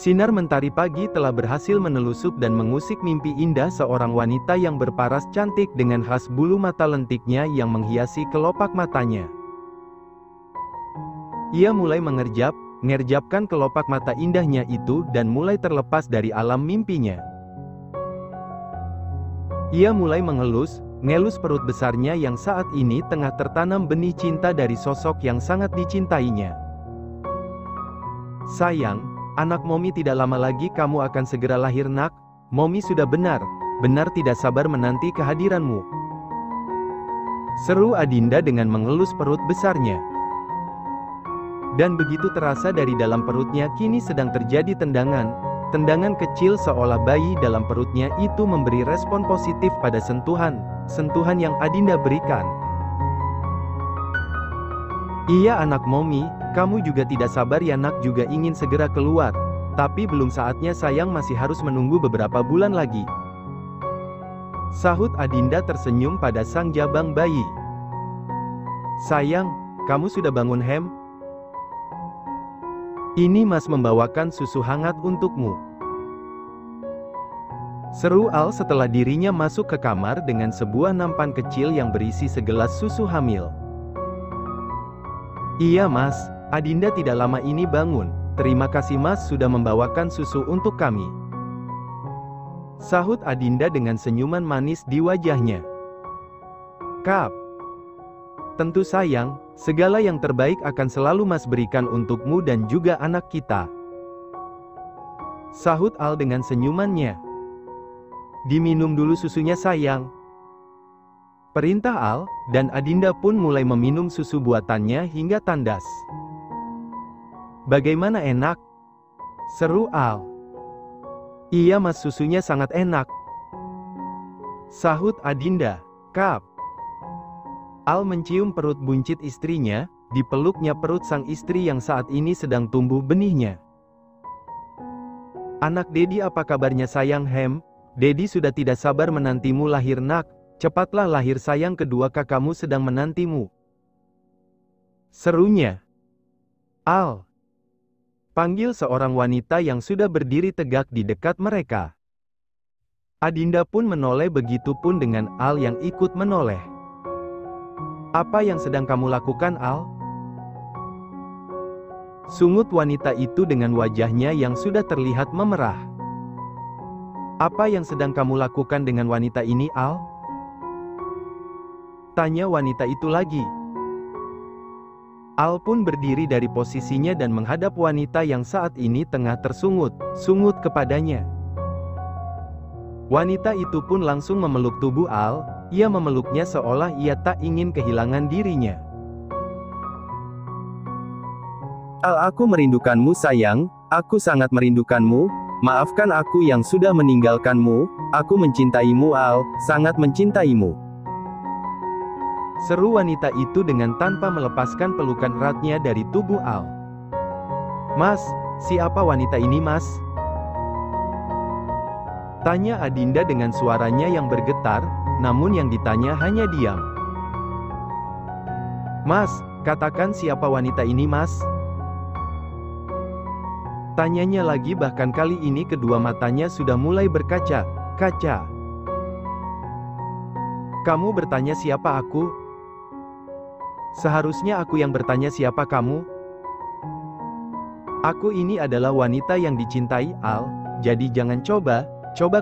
Sinar mentari pagi telah berhasil menelusup dan mengusik mimpi indah seorang wanita yang berparas cantik dengan khas bulu mata lentiknya yang menghiasi kelopak matanya. Ia mulai mengerjapkan kelopak mata indahnya itu dan mulai terlepas dari alam mimpinya. Ia mulai ngelus perut besarnya yang saat ini tengah tertanam benih cinta dari sosok yang sangat dicintainya. Sayang, anak Momi tidak lama lagi kamu akan segera lahir nak. Momi sudah benar tidak sabar menanti kehadiranmu. Seru Adinda dengan mengelus perut besarnya. Dan begitu terasa dari dalam perutnya kini sedang terjadi tendangan kecil seolah bayi dalam perutnya itu memberi respon positif pada sentuhan yang Adinda berikan. Iya anak Momi, kamu juga tidak sabar ya nak juga ingin segera keluar. Tapi belum saatnya sayang masih harus menunggu beberapa bulan lagi. Sahut Adinda tersenyum pada sang jabang bayi. Sayang, kamu sudah bangun hem? Ini Mas membawakan susu hangat untukmu. Seru Al setelah dirinya masuk ke kamar dengan sebuah nampan kecil yang berisi segelas susu hamil. Iya Mas, Adinda tidak lama ini bangun. Terima kasih Mas sudah membawakan susu untuk kami. Sahut Adinda dengan senyuman manis di wajahnya. Kap. Tentu sayang, segala yang terbaik akan selalu Mas berikan untukmu dan juga anak kita. Sahut Al dengan senyumannya. Diminum dulu susunya sayang. Perintah Al, dan Adinda pun mulai meminum susu buatannya hingga tandas. Bagaimana enak? Seru Al. Iya Mas susunya sangat enak. Sahut Adinda. Kap. Al mencium perut buncit istrinya, dipeluknya perut sang istri yang saat ini sedang tumbuh benihnya. Anak Dedi apa kabarnya sayang hem? Dedi sudah tidak sabar menantimu lahir nak. Cepatlah lahir sayang kedua kakakmu sedang menantimu. Serunya. Al. Panggil seorang wanita yang sudah berdiri tegak di dekat mereka. Adinda pun menoleh begitu pun dengan Al yang ikut menoleh. Apa yang sedang kamu lakukan Al? Sungut wanita itu dengan wajahnya yang sudah terlihat memerah. Apa yang sedang kamu lakukan dengan wanita ini Al? Tanya wanita itu lagi. Al pun berdiri dari posisinya dan menghadap wanita yang saat ini tengah tersungut kepadanya. Wanita itu pun langsung memeluk tubuh Al, ia memeluknya seolah ia tak ingin kehilangan dirinya. Al aku merindukanmu sayang, aku sangat merindukanmu, maafkan aku yang sudah meninggalkanmu, aku mencintaimu Al, sangat mencintaimu. Seru wanita itu dengan tanpa melepaskan pelukan eratnya dari tubuh Al. Mas, siapa wanita ini mas? Tanya Adinda dengan suaranya yang bergetar, namun yang ditanya hanya diam. Mas, katakan siapa wanita ini mas? Tanyanya lagi bahkan kali ini kedua matanya sudah mulai berkaca-kaca. Kamu bertanya siapa aku? Seharusnya aku yang bertanya siapa kamu? Aku ini adalah wanita yang dicintai Al, jadi jangan coba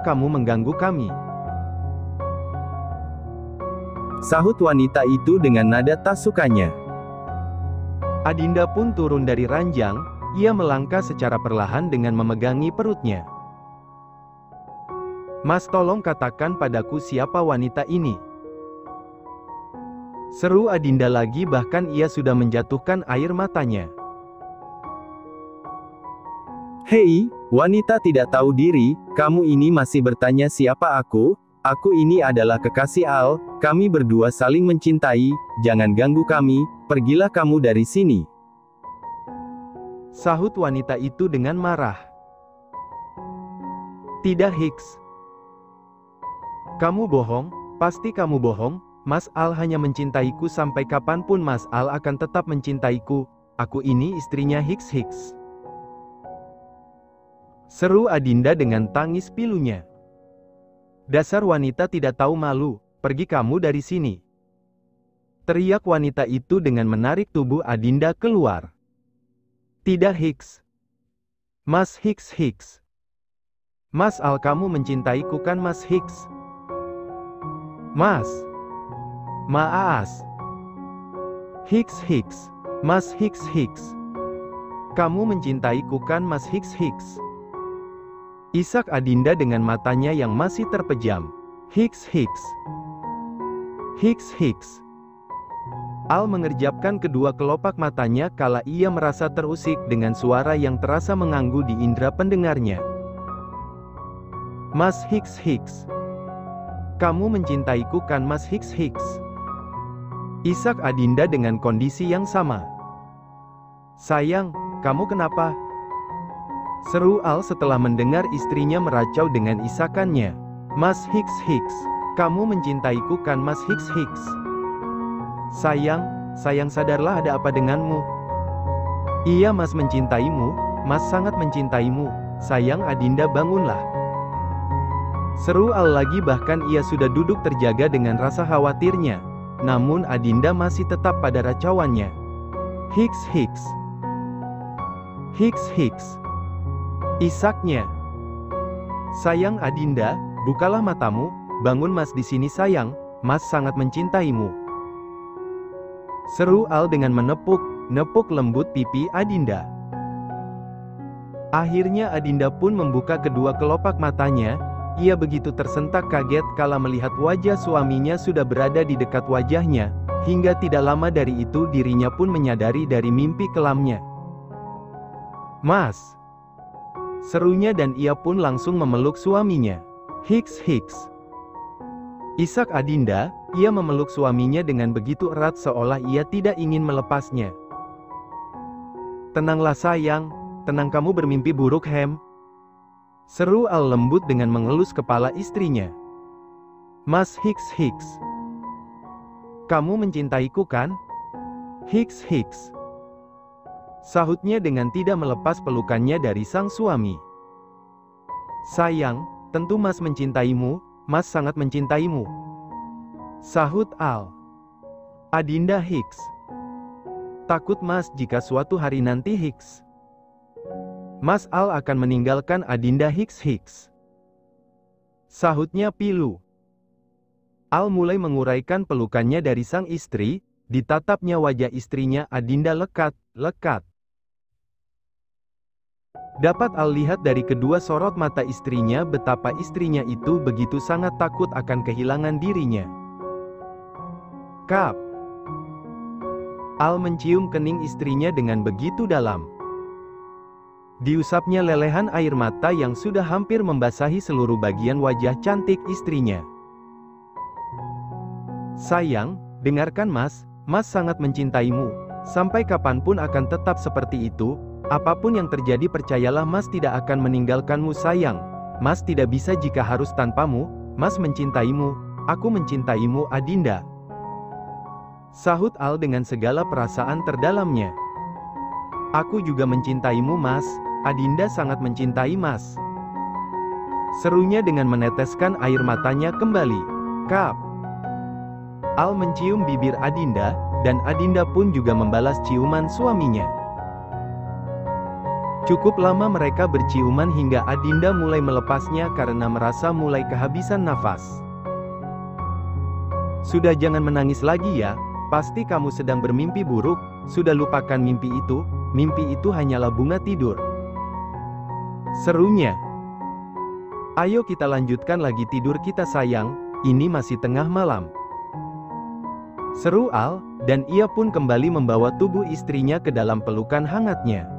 kamu mengganggu kami. Sahut wanita itu dengan nada tak sukanya. Adinda pun turun dari ranjang, ia melangkah secara perlahan dengan memegangi perutnya. Mas tolong katakan padaku siapa wanita ini. Seru Adinda lagi bahkan ia sudah menjatuhkan air matanya. Hei, wanita tidak tahu diri, kamu ini masih bertanya siapa aku? Aku ini adalah kekasih Al, kami berdua saling mencintai, jangan ganggu kami, pergilah kamu dari sini. Sahut wanita itu dengan marah. Tidak Hicks. Kamu bohong, pasti kamu bohong. Mas Al hanya mencintaiku sampai kapanpun Mas Al akan tetap mencintaiku. Aku ini istrinya Hicks. Seru Adinda dengan tangis pilunya. "Dasar wanita tidak tahu malu, pergi kamu dari sini!" teriak wanita itu dengan menarik tubuh Adinda keluar. "Tidak Hicks. Mas Hicks. Mas Al, kamu mencintaiku kan Mas Hicks? Mas. Maas. Hicks. Mas Hicks. Kamu mencintaiku kan Mas Hicks? Isak Adinda dengan matanya yang masih terpejam. Hicks. Al mengerjapkan kedua kelopak matanya kala ia merasa terusik dengan suara yang terasa mengganggu di indera pendengarnya. "Mas Hicks. Kamu mencintaiku kan Mas Hicks? Isak Adinda dengan kondisi yang sama. "Sayang, kamu kenapa?" seru Al setelah mendengar istrinya meracau dengan isakannya. "Mas Hicks. Kamu mencintaiku kan Mas Hicks? Sayang sadarlah, ada apa denganmu?" "Iya Mas mencintaimu, Mas sangat mencintaimu. Sayang Adinda, bangunlah!" seru Al lagi, bahkan ia sudah duduk terjaga dengan rasa khawatirnya. Namun Adinda masih tetap pada racauannya. Hicks. Isaknya. "Sayang Adinda, bukalah matamu, bangun Mas di sini sayang, Mas sangat mencintaimu!" seru Al dengan menepuk lembut pipi Adinda. Akhirnya Adinda pun membuka kedua kelopak matanya. Ia begitu tersentak kaget kala melihat wajah suaminya sudah berada di dekat wajahnya. Hingga tidak lama dari itu dirinya pun menyadari dari mimpi kelamnya. "Mas!" serunya dan ia pun langsung memeluk suaminya. Hicks. Isak Adinda, ia memeluk suaminya dengan begitu erat seolah ia tidak ingin melepasnya. "Tenanglah sayang, tenang, kamu bermimpi buruk Hem," seru Al lembut dengan mengelus kepala istrinya. "Mas Hicks. Kamu mencintaiku kan? Hicks. Sahutnya dengan tidak melepas pelukannya dari sang suami. "Sayang, tentu Mas mencintaimu, Mas sangat mencintaimu," sahut Al. "Adinda Hicks. Takut Mas jika suatu hari nanti Mas Al akan meninggalkan Adinda Hicks. Sahutnya pilu. Al mulai menguraikan pelukannya dari sang istri. Ditatapnya wajah istrinya Adinda lekat. Dapat Al lihat dari kedua sorot mata istrinya betapa istrinya itu begitu sangat takut akan kehilangan dirinya. Kap. Al mencium kening istrinya dengan begitu dalam. Diusapnya lelehan air mata yang sudah hampir membasahi seluruh bagian wajah cantik istrinya. "Sayang, dengarkan Mas, Mas sangat mencintaimu. Sampai kapanpun akan tetap seperti itu. Apapun yang terjadi percayalah Mas tidak akan meninggalkanmu sayang. Mas tidak bisa jika harus tanpamu. Mas mencintaimu, aku mencintaimu Adinda," sahut Al dengan segala perasaan terdalamnya. "Aku juga mencintaimu Mas, Adinda sangat mencintai Mas," serunya dengan meneteskan air matanya kembali. Kap. Al mencium bibir Adinda, dan Adinda pun juga membalas ciuman suaminya. Cukup lama mereka berciuman hingga Adinda mulai melepasnya karena merasa mulai kehabisan nafas. "Sudah, jangan menangis lagi ya, pasti kamu sedang bermimpi buruk. Sudah, lupakan mimpi itu hanyalah bunga tidur," serunya. "Ayo kita lanjutkan lagi tidur kita sayang, ini masih tengah malam," seru Al, dan ia pun kembali membawa tubuh istrinya ke dalam pelukan hangatnya.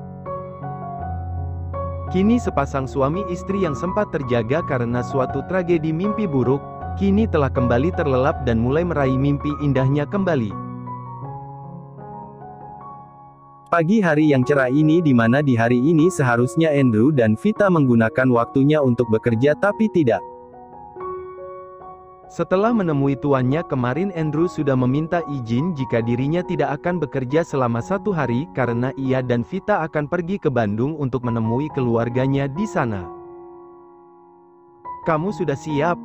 Kini sepasang suami istri yang sempat terjaga karena suatu tragedi mimpi buruk, kini telah kembali terlelap dan mulai meraih mimpi indahnya kembali. Pagi hari yang cerah ini di mana di hari ini seharusnya Andrew dan Vita menggunakan waktunya untuk bekerja tapi tidak. Setelah menemui tuannya kemarin, Andrew sudah meminta izin jika dirinya tidak akan bekerja selama 1 hari karena ia dan Vita akan pergi ke Bandung untuk menemui keluarganya di sana. "Kamu sudah siap?"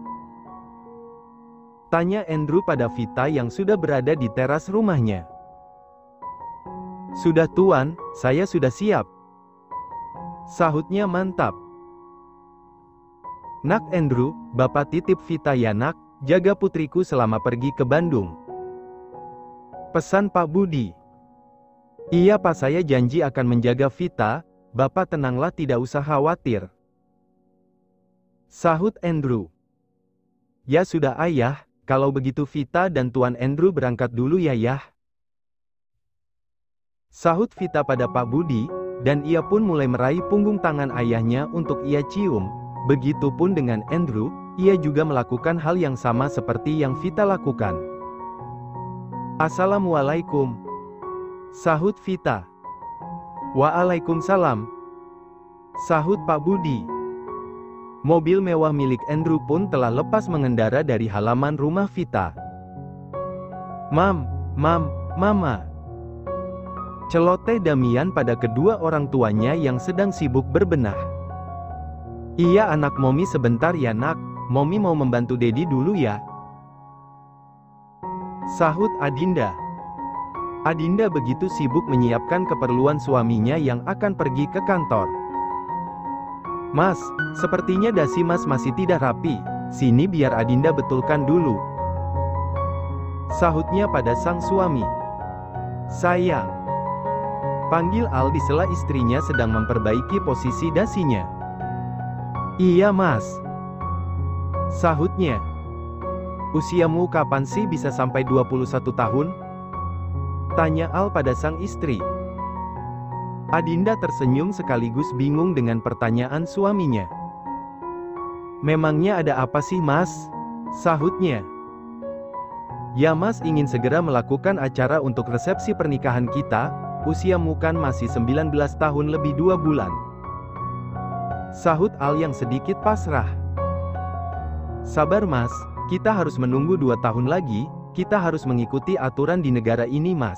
tanya Andrew pada Vita yang sudah berada di teras rumahnya. "Sudah tuan, saya sudah siap," sahutnya mantap. "Nak Andrew, Bapak titip Vita ya nak, jaga putriku selama pergi ke Bandung," pesan Pak Budi. "Iya Pak, saya janji akan menjaga Vita, Bapak tenanglah, tidak usah khawatir," sahut Andrew. "Ya sudah ayah, kalau begitu Vita dan Tuan Andrew berangkat dulu ya yah," sahut Vita pada Pak Budi, dan ia pun mulai meraih punggung tangan ayahnya untuk ia cium. Begitupun dengan Andrew, ia juga melakukan hal yang sama seperti yang Vita lakukan. "Assalamualaikum," sahut Vita. "Waalaikumsalam," sahut Pak Budi. Mobil mewah milik Andrew pun telah lepas mengendara dari halaman rumah Vita. Mama," celoteh Damian pada kedua orang tuanya yang sedang sibuk berbenah. "Iya anak Momi, sebentar ya nak, Momi mau membantu Dedi dulu ya," sahut Adinda. Adinda begitu sibuk menyiapkan keperluan suaminya yang akan pergi ke kantor. "Mas, sepertinya dasi Mas masih tidak rapi, sini biar Adinda betulkan dulu," sahutnya pada sang suami. "Sayang, panggil Al," di sela istrinya sedang memperbaiki posisi dasinya. "Iya Mas," sahutnya. "Usiamu kapan sih bisa sampai 21 tahun? Tanya Al pada sang istri. Adinda tersenyum sekaligus bingung dengan pertanyaan suaminya. "Memangnya ada apa sih Mas?" sahutnya. "Ya Mas ingin segera melakukan acara untuk resepsi pernikahan kita, usiamu kan masih 19 tahun lebih 2 bulan. Sahut Al yang sedikit pasrah. "Sabar Mas, kita harus menunggu 2 tahun lagi, kita harus mengikuti aturan di negara ini Mas,"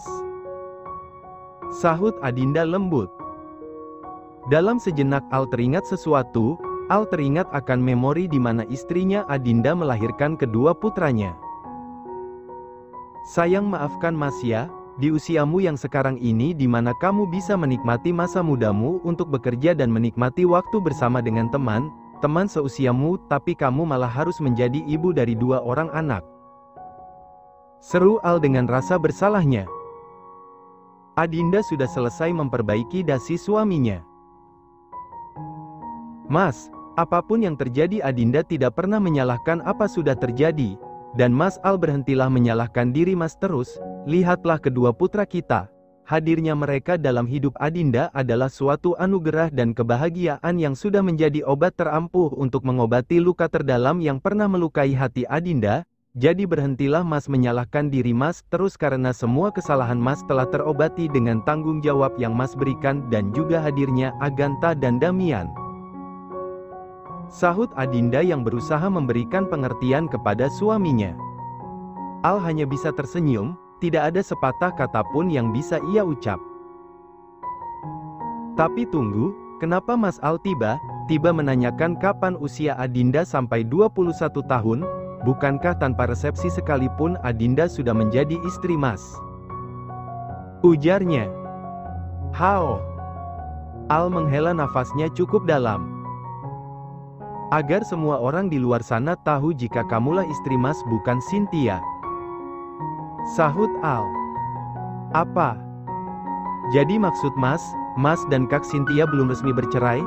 sahut Adinda lembut. Dalam sejenak Al teringat sesuatu. Al teringat akan memori di mana istrinya Adinda melahirkan kedua putranya. "Sayang, maafkan Mas ya, di usiamu yang sekarang ini di mana kamu bisa menikmati masa mudamu untuk bekerja dan menikmati waktu bersama dengan teman seusiamu, tapi kamu malah harus menjadi ibu dari 2 orang anak," seru Al dengan rasa bersalahnya. Adinda sudah selesai memperbaiki dasi suaminya. "Mas, apapun yang terjadi Adinda tidak pernah menyalahkan apa sudah terjadi, dan Mas Al berhentilah menyalahkan diri Mas terus, lihatlah kedua putra kita, hadirnya mereka dalam hidup Adinda adalah suatu anugerah dan kebahagiaan yang sudah menjadi obat terampuh untuk mengobati luka terdalam yang pernah melukai hati Adinda, jadi berhentilah Mas menyalahkan diri Mas terus karena semua kesalahan Mas telah terobati dengan tanggung jawab yang Mas berikan dan juga hadirnya Agatha dan Damian," sahut Adinda yang berusaha memberikan pengertian kepada suaminya. Al hanya bisa tersenyum, tidak ada sepatah kata pun yang bisa ia ucap. "Tapi tunggu, kenapa Mas Al tiba-tiba menanyakan kapan usia Adinda sampai 21 tahun? Bukankah tanpa resepsi sekalipun Adinda sudah menjadi istri Mas?" ujarnya. "Hao." Al menghela nafasnya cukup dalam. "Agar semua orang di luar sana tahu jika kamulah istri Mas bukan Cynthia," sahut Al. "Apa? Jadi maksud Mas dan Kak Cynthia belum resmi bercerai?"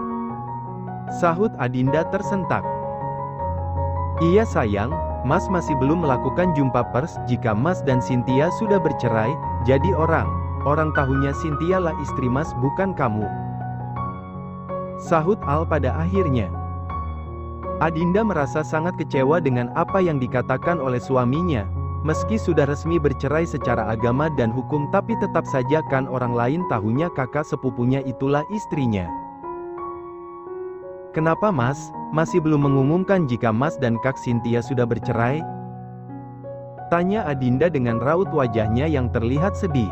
sahut Adinda tersentak. "Iya sayang, Mas masih belum melakukan jumpa pers. Jika Mas dan Cynthia sudah bercerai, jadi orang tahunya Cynthia lah istri Mas bukan kamu," sahut Al pada akhirnya. Adinda merasa sangat kecewa dengan apa yang dikatakan oleh suaminya. Meski sudah resmi bercerai secara agama dan hukum, tapi tetap saja kan orang lain tahunya kakak sepupunya itulah istrinya. "Kenapa Mas masih belum mengumumkan jika Mas dan Kak Cynthia sudah bercerai?" Tanya Adinda dengan raut wajahnya yang terlihat sedih.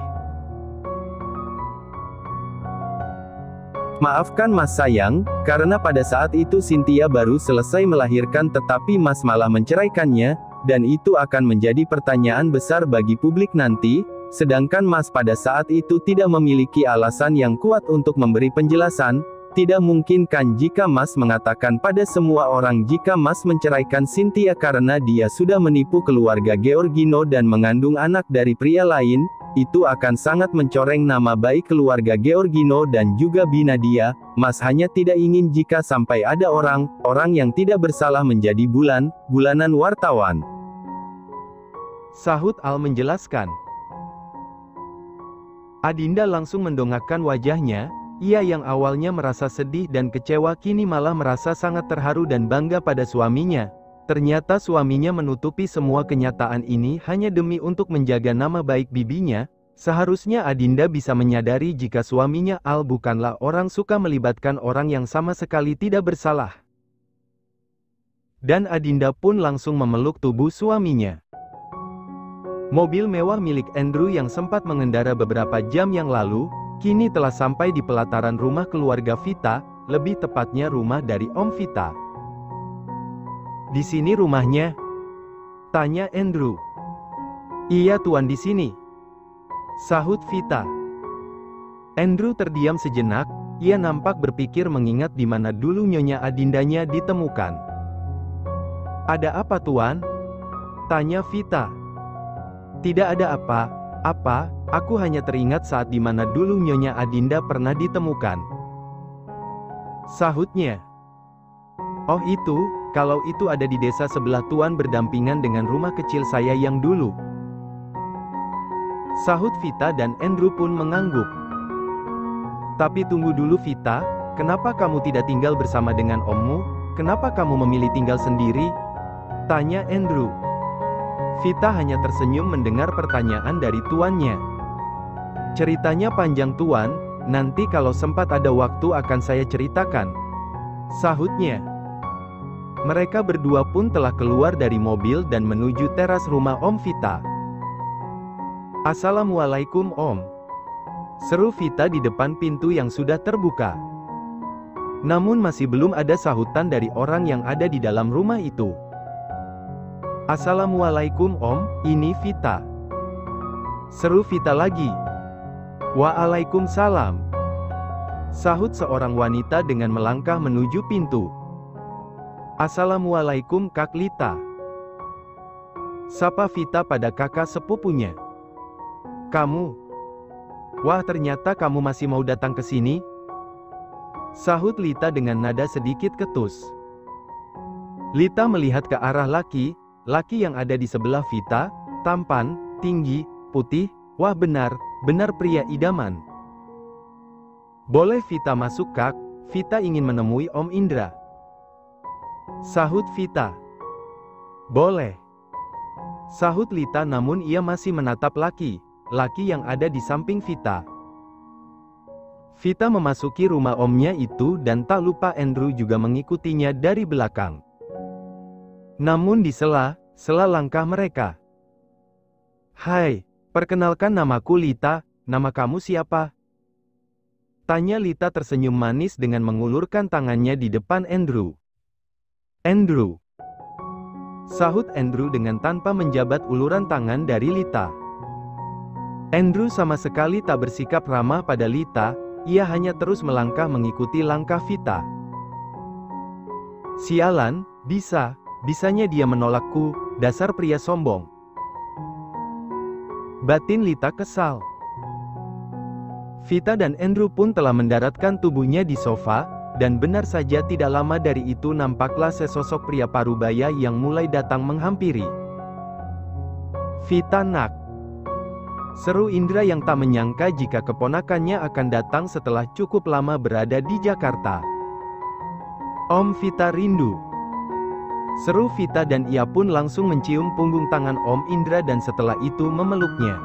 Maafkan Mas sayang, karena pada saat itu Cynthia baru selesai melahirkan tetapi Mas malah menceraikannya, dan itu akan menjadi pertanyaan besar bagi publik nanti, sedangkan Mas pada saat itu tidak memiliki alasan yang kuat untuk memberi penjelasan. Tidak mungkin kan jika Mas mengatakan pada semua orang jika Mas menceraikan Cynthia karena dia sudah menipu keluarga Georgino dan mengandung anak dari pria lain. Itu akan sangat mencoreng nama baik keluarga Georgino dan juga Binadia. Mas hanya tidak ingin jika sampai ada orang yang tidak bersalah menjadi bulanan wartawan. Sahut Al menjelaskan. Adinda langsung mendongakkan wajahnya. Ia yang awalnya merasa sedih dan kecewa kini malah merasa sangat terharu dan bangga pada suaminya. Ternyata suaminya menutupi semua kenyataan ini hanya demi untuk menjaga nama baik bibinya. Seharusnya Adinda bisa menyadari jika suaminya Al bukanlah orang suka melibatkan orang yang sama sekali tidak bersalah. Dan Adinda pun langsung memeluk tubuh suaminya. Mobil mewah milik Andrew yang sempat mengendara beberapa jam yang lalu, kini telah sampai di pelataran rumah keluarga Vita, lebih tepatnya rumah dari Om Vita. Di sini rumahnya? Tanya Andrew. Iya tuan di sini. Sahut Vita. Andrew terdiam sejenak, ia nampak berpikir mengingat di mana dulu Nyonya Adindanya ditemukan. Ada apa tuan? Tanya Vita. Tidak ada apa, aku hanya teringat saat di mana dulu Nyonya Adinda pernah ditemukan. Sahutnya. Oh itu, kalau itu ada di desa sebelah tuan berdampingan dengan rumah kecil saya yang dulu. Sahut Vita dan Andrew pun mengangguk. Tapi tunggu dulu Vita, kenapa kamu tidak tinggal bersama dengan ommu? Kenapa kamu memilih tinggal sendiri? Tanya Andrew. Vita hanya tersenyum mendengar pertanyaan dari tuannya. Ceritanya panjang tuan, nanti kalau sempat ada waktu akan saya ceritakan. Sahutnya. Mereka berdua pun telah keluar dari mobil dan menuju teras rumah Om Vita. Assalamualaikum Om. Seru Vita di depan pintu yang sudah terbuka. Namun masih belum ada sahutan dari orang yang ada di dalam rumah itu. Assalamualaikum Om, ini Vita. Seru Vita lagi. Waalaikumsalam. Sahut seorang wanita dengan melangkah menuju pintu. Assalamualaikum Kak Lita. Sapa Vita pada kakak sepupunya. Kamu? Wah ternyata kamu masih mau datang ke sini? Sahut Lita dengan nada sedikit ketus. Lita melihat ke arah laki yang ada di sebelah Vita, tampan, tinggi, putih, wah benar pria idaman. Boleh Vita masuk Kak? Vita ingin menemui Om Indra. Sahut Vita. Boleh. Sahut Lita namun ia masih menatap laki yang ada di samping Vita. Vita memasuki rumah omnya itu dan tak lupa Andrew juga mengikutinya dari belakang. Namun di sela langkah mereka. Hai, perkenalkan namaku Lita, nama kamu siapa? Tanya Lita tersenyum manis dengan mengulurkan tangannya di depan Andrew. Andrew. Sahut Andrew dengan tanpa menjabat uluran tangan dari Lita. Andrew sama sekali tak bersikap ramah pada Lita, ia hanya terus melangkah mengikuti langkah Vita. Sialan, bisanya dia menolakku, dasar pria sombong. Batin Lita kesal. Vita dan Andrew pun telah mendaratkan tubuhnya di sofa, dan benar saja tidak lama dari itu nampaklah sesosok pria parubaya yang mulai datang menghampiri. Vita nak. Seru Indra yang tak menyangka jika keponakannya akan datang setelah cukup lama berada di Jakarta. Om Vita rindu. Seru Vita dan ia pun langsung mencium punggung tangan Om Indra dan setelah itu memeluknya.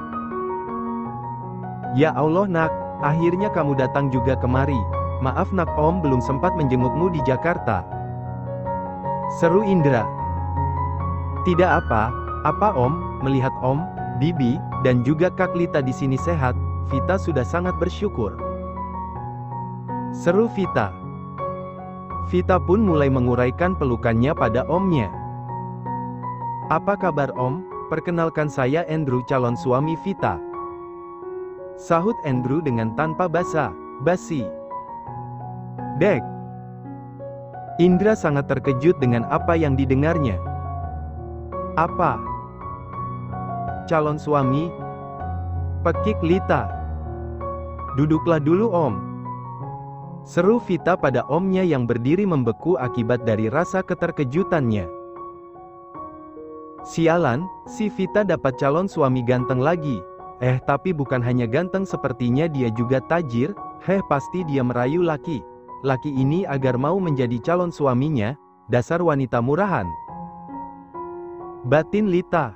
Ya Allah nak, akhirnya kamu datang juga kemari. Maaf nak Om belum sempat menjengukmu di Jakarta. Seru Indra. Tidak apa, Apa Om, melihat Om, Bibi, dan juga Kak Lita di sini sehat, Vita sudah sangat bersyukur. Seru Vita. Vita pun mulai menguraikan pelukannya pada Omnya. Apa kabar Om? Perkenalkan saya Andrew, calon suami Vita. Sahut Andrew dengan tanpa basa-basi. Dek. Indra sangat terkejut dengan apa yang didengarnya. Apa? Calon suami? Pekik Lita. Duduklah dulu Om. Seru Vita pada Omnya yang berdiri membeku akibat dari rasa keterkejutannya. Sialan, si Vita dapat calon suami ganteng lagi. Tapi bukan hanya ganteng, sepertinya dia juga tajir. Pasti dia merayu laki ini agar mau menjadi calon suaminya. Dasar wanita murahan, batin Lita.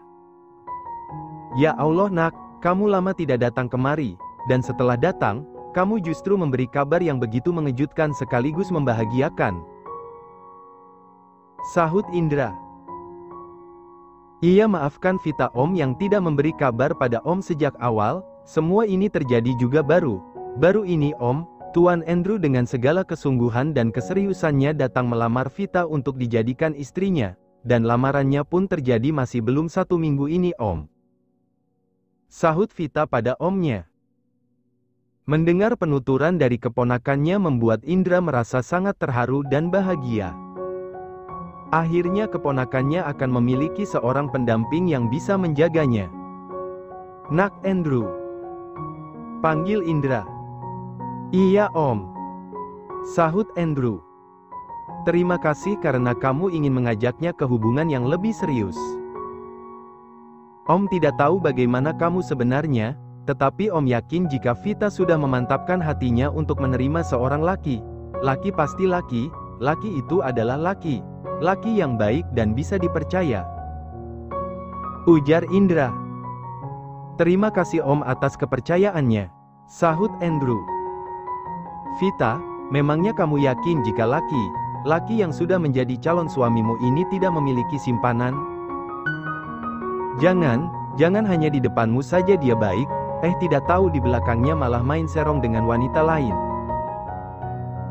Ya Allah Nak, kamu lama tidak datang kemari, dan setelah datang, kamu justru memberi kabar yang begitu mengejutkan sekaligus membahagiakan. Sahut Indra. Iya, maafkan Vita Om yang tidak memberi kabar pada Om sejak awal. Semua ini terjadi juga baru ini Om. Tuan Andrew dengan segala kesungguhan dan keseriusannya datang melamar Vita untuk dijadikan istrinya, dan lamarannya pun terjadi masih belum 1 minggu ini Om. Sahut Vita pada Omnya. Mendengar penuturan dari keponakannya membuat Indra merasa sangat terharu dan bahagia. Akhirnya keponakannya akan memiliki seorang pendamping yang bisa menjaganya. Nak Andrew. Panggil Indra. Iya Om. Sahut Andrew. Terima kasih karena kamu ingin mengajaknya ke hubungan yang lebih serius. Om tidak tahu bagaimana kamu sebenarnya, tetapi Om yakin jika Vita sudah memantapkan hatinya untuk menerima seorang laki pasti laki itu adalah laki yang baik dan bisa dipercaya. Ujar Indra. Terima kasih Om atas kepercayaannya. Sahut Andrew. Vita, memangnya kamu yakin jika laki yang sudah menjadi calon suamimu ini tidak memiliki simpanan? Jangan hanya di depanmu saja dia baik, tidak tahu di belakangnya malah main serong dengan wanita lain.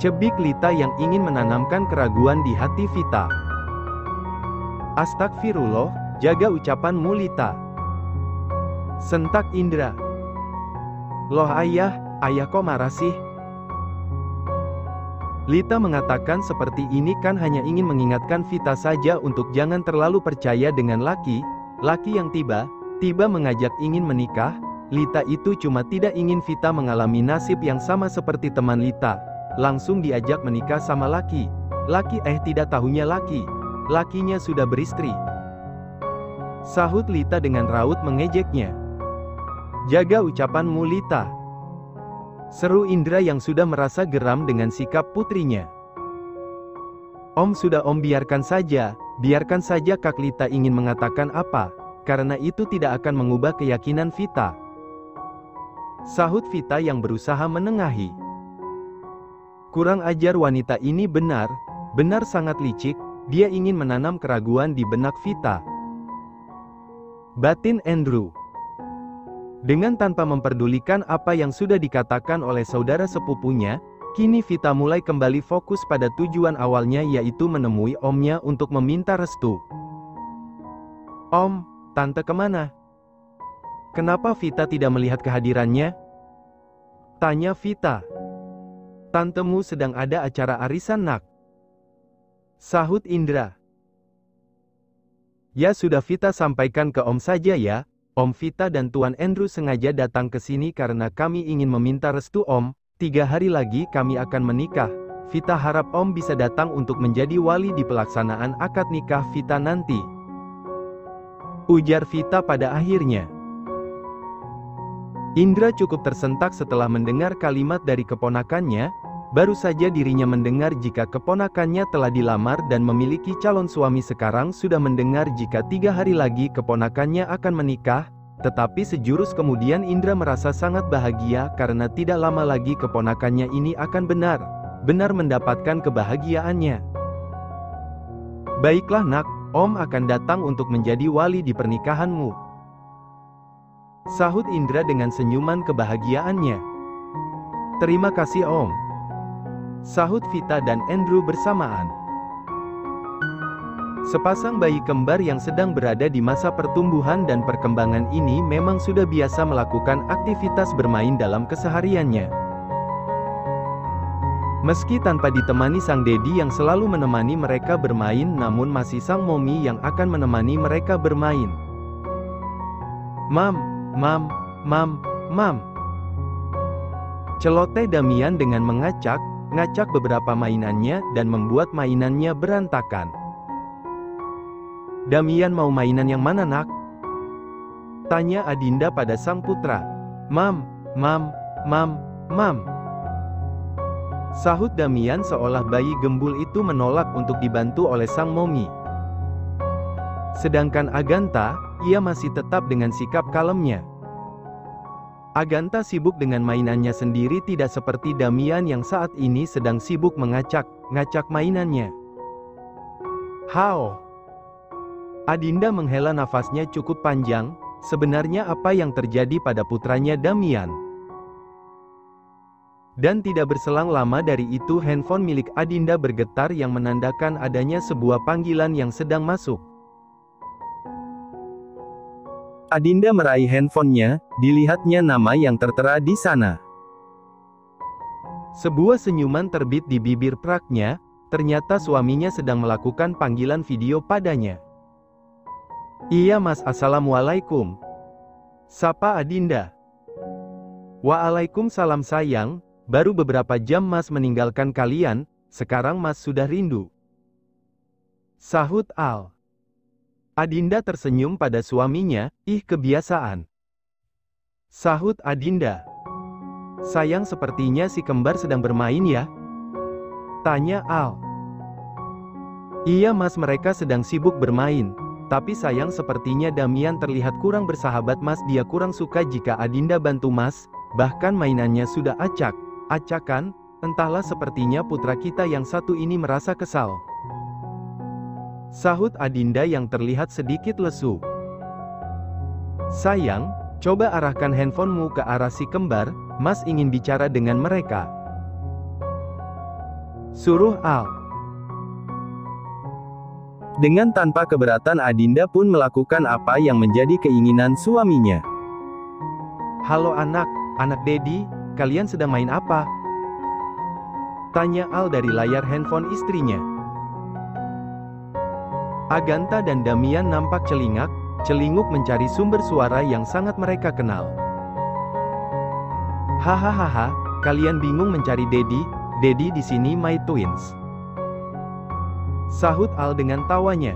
Cebik Lita yang ingin menanamkan keraguan di hati Vita. Astagfirullah, jaga ucapanmu Lita. Sentak Indra. Loh ayah kok marah sih? Lita mengatakan seperti ini kan hanya ingin mengingatkan Vita saja untuk jangan terlalu percaya dengan laki yang tiba-tiba mengajak ingin menikah. Lita itu cuma tidak ingin Vita mengalami nasib yang sama seperti teman Lita. Langsung diajak menikah sama laki, tidak tahunya lakinya sudah beristri. Sahut Lita dengan raut mengejeknya. Jaga ucapanmu Lita. Seru Indra yang sudah merasa geram dengan sikap putrinya. Om sudah Om, biarkan saja Kak Lita ingin mengatakan apa, karena itu tidak akan mengubah keyakinan Vita. Sahut Vita yang berusaha menengahi. Kurang ajar wanita ini, benar sangat licik, dia ingin menanam keraguan di benak Vita. Batin Andrew. Dengan tanpa memperdulikan apa yang sudah dikatakan oleh saudara sepupunya, kini Vita mulai kembali fokus pada tujuan awalnya, yaitu menemui omnya untuk meminta restu. Om, tante kemana? Kenapa Vita tidak melihat kehadirannya? Tanya Vita. Tantemu sedang ada acara arisan Nak. Sahut Indra. Ya sudah, Vita sampaikan ke Om saja ya. Om, Vita dan Tuan Andrew sengaja datang ke sini karena kami ingin meminta restu Om. 3 hari lagi kami akan menikah. Vita harap Om bisa datang untuk menjadi wali di pelaksanaan akad nikah Vita nanti. Ujar Vita pada akhirnya. Indra cukup tersentak setelah mendengar kalimat dari keponakannya. Baru saja dirinya mendengar jika keponakannya telah dilamar dan memiliki calon suami, sekarang sudah mendengar jika 3 hari lagi keponakannya akan menikah. Tetapi sejurus kemudian Indra merasa sangat bahagia karena tidak lama lagi keponakannya ini akan benar-benar mendapatkan kebahagiaannya. Baiklah Nak, Om akan datang untuk menjadi wali di pernikahanmu. Sahut Indra dengan senyuman kebahagiaannya. Terima kasih Om. Sahut Vita dan Andrew bersamaan. Sepasang bayi kembar yang sedang berada di masa pertumbuhan dan perkembangan ini memang sudah biasa melakukan aktivitas bermain dalam kesehariannya. Meski tanpa ditemani sang dedi yang selalu menemani mereka bermain, namun masih sang momi yang akan menemani mereka bermain. Mam. Celoteh Damian dengan ngacak beberapa mainannya dan membuat mainannya berantakan. Damian mau mainan yang mana nak? Tanya Adinda pada sang putra. Mam. Sahut Damian seolah bayi gembul itu menolak untuk dibantu oleh sang momi. Sedangkan Aganta, ia masih tetap dengan sikap kalemnya. Aganta sibuk dengan mainannya sendiri, tidak seperti Damian yang saat ini sedang sibuk ngacak mainannya. Hao! Adinda menghela nafasnya cukup panjang. Sebenarnya apa yang terjadi pada putranya Damian? Dan tidak berselang lama dari itu handphone milik Adinda bergetar yang menandakan adanya sebuah panggilan yang sedang masuk. Adinda meraih handphonenya, dilihatnya nama yang tertera di sana. Sebuah senyuman terbit di bibir Praknya, ternyata suaminya sedang melakukan panggilan video padanya. Iya Mas, Assalamualaikum. Sapa Adinda. Waalaikumsalam sayang, baru beberapa jam Mas meninggalkan kalian, sekarang Mas sudah rindu. Sahut Al. Adinda tersenyum pada suaminya, ih kebiasaan. Sahut Adinda. Sayang, sepertinya si kembar sedang bermain ya? Tanya Al. Iya Mas, mereka sedang sibuk bermain. Tapi sayang, sepertinya Damian terlihat kurang bersahabat Mas, dia kurang suka jika Adinda bantu Mas, bahkan mainannya sudah acakan, entahlah, sepertinya putra kita yang satu ini merasa kesal. Sahut Adinda yang terlihat sedikit lesu. Sayang, coba arahkan handphonemu ke arah si kembar, Mas ingin bicara dengan mereka. Suruh Al. Dengan tanpa keberatan Adinda pun melakukan apa yang menjadi keinginan suaminya. Halo anak Dedi, kalian sedang main apa? Tanya Al dari layar handphone istrinya. Aganta dan Damian nampak celinguk mencari sumber suara yang sangat mereka kenal. Hahaha, kalian bingung mencari Dedi di sini my twins. Sahut Al dengan tawanya.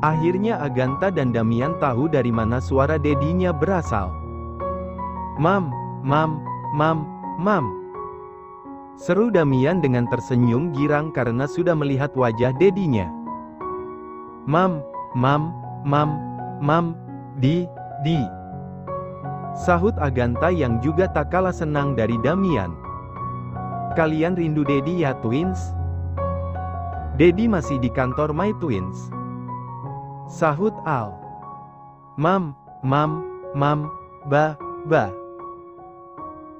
Akhirnya Aganta dan Damian tahu dari mana suara dedinya berasal. Mam. Seru Damian dengan tersenyum girang karena sudah melihat wajah dedinya. Mam, di. Sahut Aganta yang juga tak kalah senang dari Damian. Kalian rindu Dedi ya twins? Dedi masih di kantor my twins. Sahut Al. Mam, ba.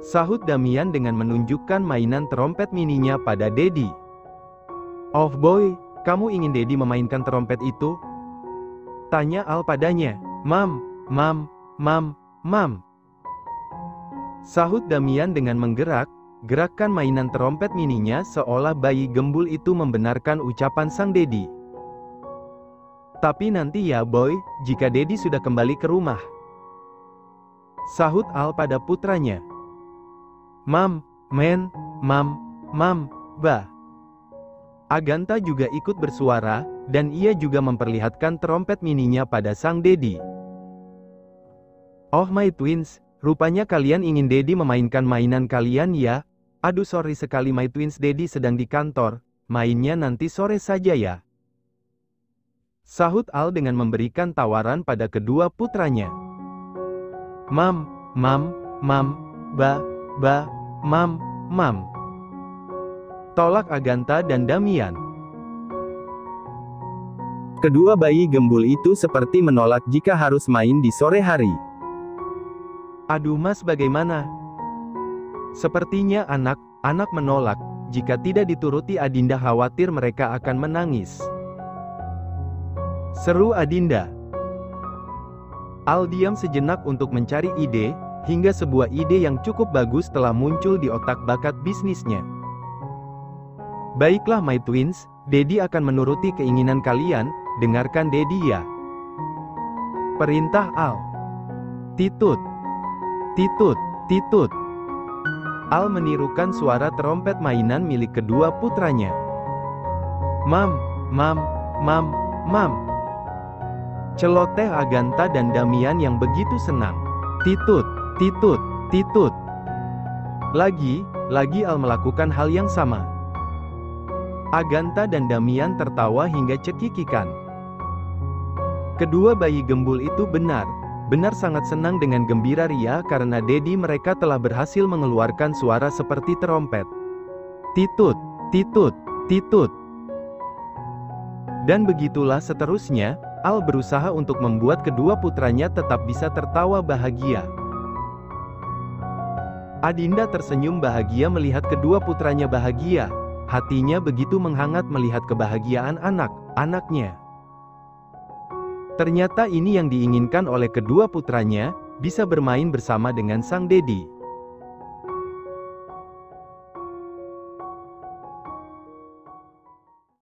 Sahut Damian dengan menunjukkan mainan trompet mininya pada Dedi. Oh boy, kamu ingin Dedi memainkan trompet itu? Tanya Al padanya. Mam. Sahut Damian dengan gerakan mainan trompet mininya seolah bayi gembul itu membenarkan ucapan sang Dedi. Tapi nanti ya boy, jika Dedi sudah kembali ke rumah. Sahut Al pada putranya. Mam, ba. Aganta juga ikut bersuara, dan ia juga memperlihatkan trompet mininya pada sang Dedi. Oh my twins, rupanya kalian ingin Dedi memainkan mainan kalian ya? Aduh sorry sekali my twins, Dedi sedang di kantor, mainnya nanti sore saja ya. Sahut Al dengan memberikan tawaran pada kedua putranya. Mam, ba. Tolak Aganta dan Damian. Kedua bayi gembul itu seperti menolak jika harus main di sore hari. Aduh Mas, bagaimana? Sepertinya anak-anak menolak. Jika tidak dituruti Adinda khawatir mereka akan menangis. Seru Adinda. Al diam sejenak untuk mencari ide, hingga sebuah ide yang cukup bagus telah muncul di otak bakat bisnisnya. Baiklah my twins, Dedi akan menuruti keinginan kalian, dengarkan Dedi ya. Perintah Al. Titut. Titut, titut. Al menirukan suara terompet mainan milik kedua putranya. Mam, mam, mam, mam. Celoteh Agatha dan Damian yang begitu senang. Titut, titut, titut. Lagi Al melakukan hal yang sama. Agatha dan Damian tertawa hingga cekikikan. Kedua bayi gembul itu benar sangat senang dengan gembira ria karena Dedi mereka telah berhasil mengeluarkan suara seperti terompet. Titut, titut, titut. Dan begitulah seterusnya, Al berusaha untuk membuat kedua putranya tetap bisa tertawa bahagia. Adinda tersenyum bahagia melihat kedua putranya bahagia. Hatinya begitu menghangat melihat kebahagiaan anak-anaknya. Ternyata ini yang diinginkan oleh kedua putranya, bisa bermain bersama dengan sang Dedi.